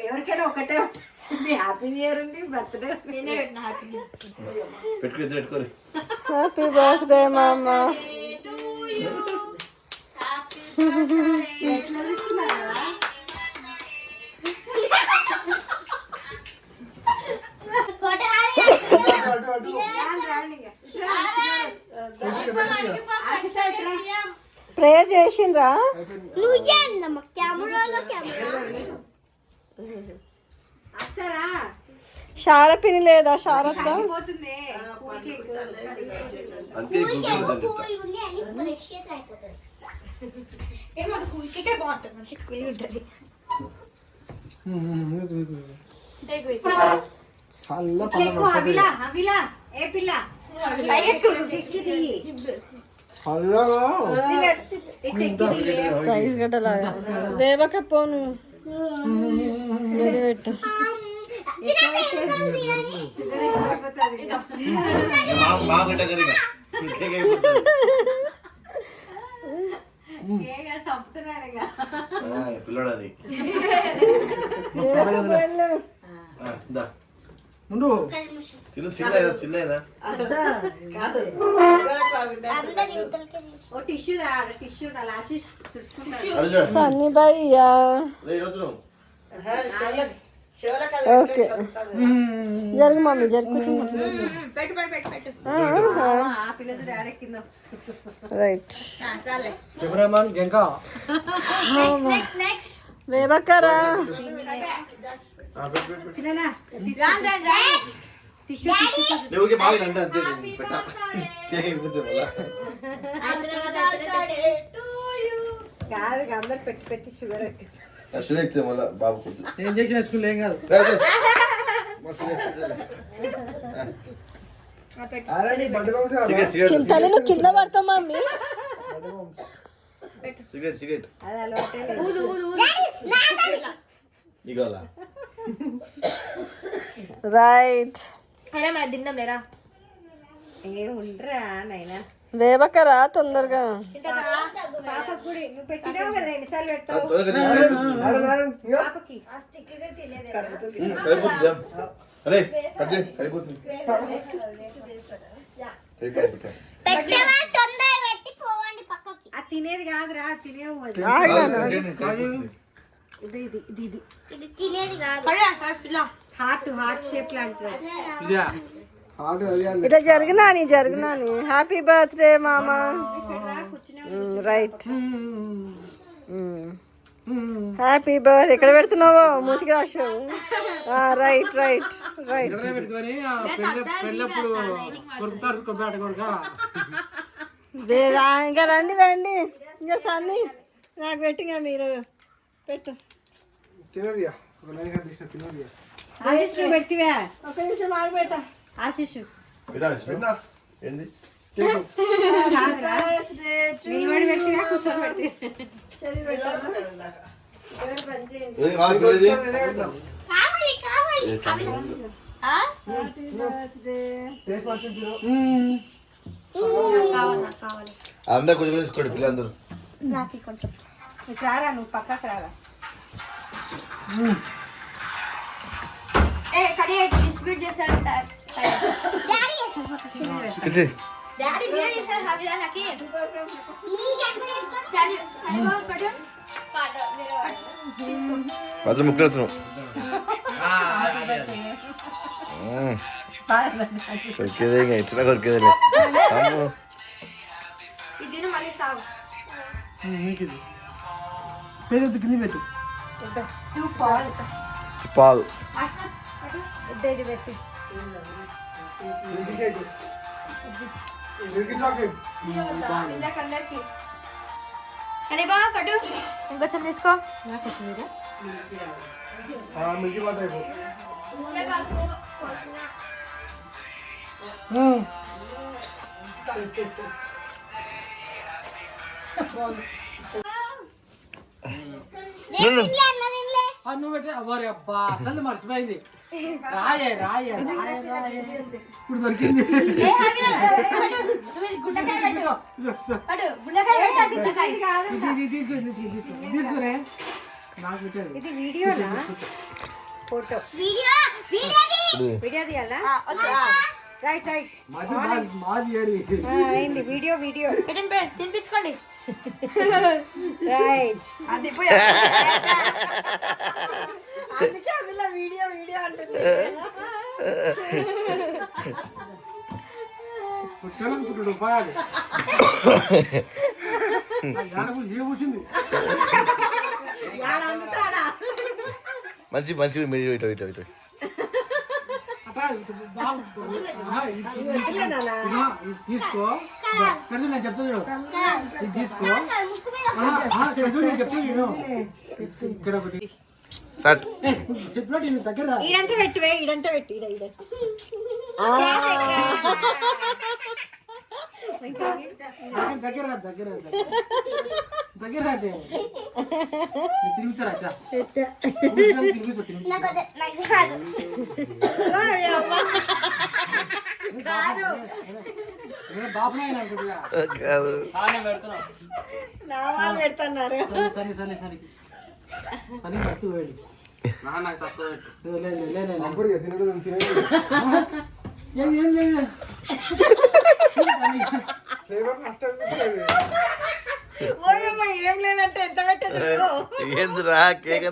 ఎవరికైనా ఒకటే happy new year ఉంది, బర్త్డే పెట్టుకోరు. హ్యాపీ బర్త్డే మామ. ప్రేయర్ చేసిండ్రా? షారపిని లేదా? షారత్త సైజ్ గడ్డలాగా దేవకపోను పెట్టు. పిల్లడాది సన్నీ భయ్యా. ఓకే జరుగు మమ్మీ జరుగు. రైట్ వేబక్కరా. అందరు పెట్టి పెట్టి షుగర్ బాబు ఏం కాదు. చింతలు నువ్వు కింద పడతావు మమ్మీ. సిగరెట్ రైట్ ఉండరా నైనా వేబకరా తొందరగా. పాపకు కూడా నువ్వు పెట్టినావు కదా, ఎన్నిసార్లు పెడతావు పాపకి? అది తినేది కాదురా, తినేవు. హార్ట్ షేప్ లాంటిది. ఇట్లా జరుగునాని. హ్యాపీ బర్త్డే మామా. Right happy birth. ఎక్కడ పెడుతున్నావో మూతికి రాసావు. Right right right. ఇంకా రండి రండి. ఇంకా సన్ని నాకు పెట్టిగా మీరు పెట్టు. ఆశీష్ పెడతావా? ఒక నిమిషం మాకు పెట్ట. ఆశీష్ ఏంది నిలబడి పెడతావా కూర్చొని పెడతావా? అందరు కొంచెం తీసుకోండి పిల్లలందరూ. నాకు కొంచెం రారా, నువ్వు పక్కకు రారా. డిస్ట్రిబ్యూట్ చేస్తారు. మాత్రం ముక్కలు కొరికేదే ఇట్లా కొరికేదే. పెట్టు పాలు పెట్టి సరే బా పట్టు. ఇంకొంచెం తీసుకో. నాకు వచ్చిందిరా. నువ్వు పెట్టే అవ్వరే అబ్బా అసలు మర్చిపోయింది రాయే రాయే ఇప్పుడు దొరికింది గుండెకాయ పెట్టు అటు గుండెకాయ పెట్టు తీసుకురే నాకు పెట్టారు ఇది వీడియోనా ఫోటో వీడియో తీయాలా రైట్ రైట్ మాది అయింది వీడియో వీడియో పెట్టండి తినిపించుకోండి రైట్ అది అందుకే ఆ పిల్ల వీడియో వీడియో అంటుంది పుట్టాలనుకుంటాడు పోయాలి ఏ కూర్చుంది మంచి మంచి మీరు ఇటు ఇటు ఇటు తీసుకో నేను చెప్తా చూడు ఇది తీసుకో నేను చెప్తా చూడు ఇక్కడ ఒకటి స్టార్ట్ చెప్పినట్టు నేను దగ్గర ఈడంటే పెట్టివే ఈడంటే పెట్టి ఈడ ఈడ దగ్గర దగ్గర దగ్గర అంటే తినిపించారా తినిపించా బాబునాయన అనుకుంటున్నా కాదు నా వాళ్ళు పెడుతున్నారు సరే సరే సరే సరే మస్తు వేడి నాకు తక్కువ ఏం లేదు ఓయమ్మ ఏం లేదంటే ఎంత పెట్టదు ఏందిరా కేక్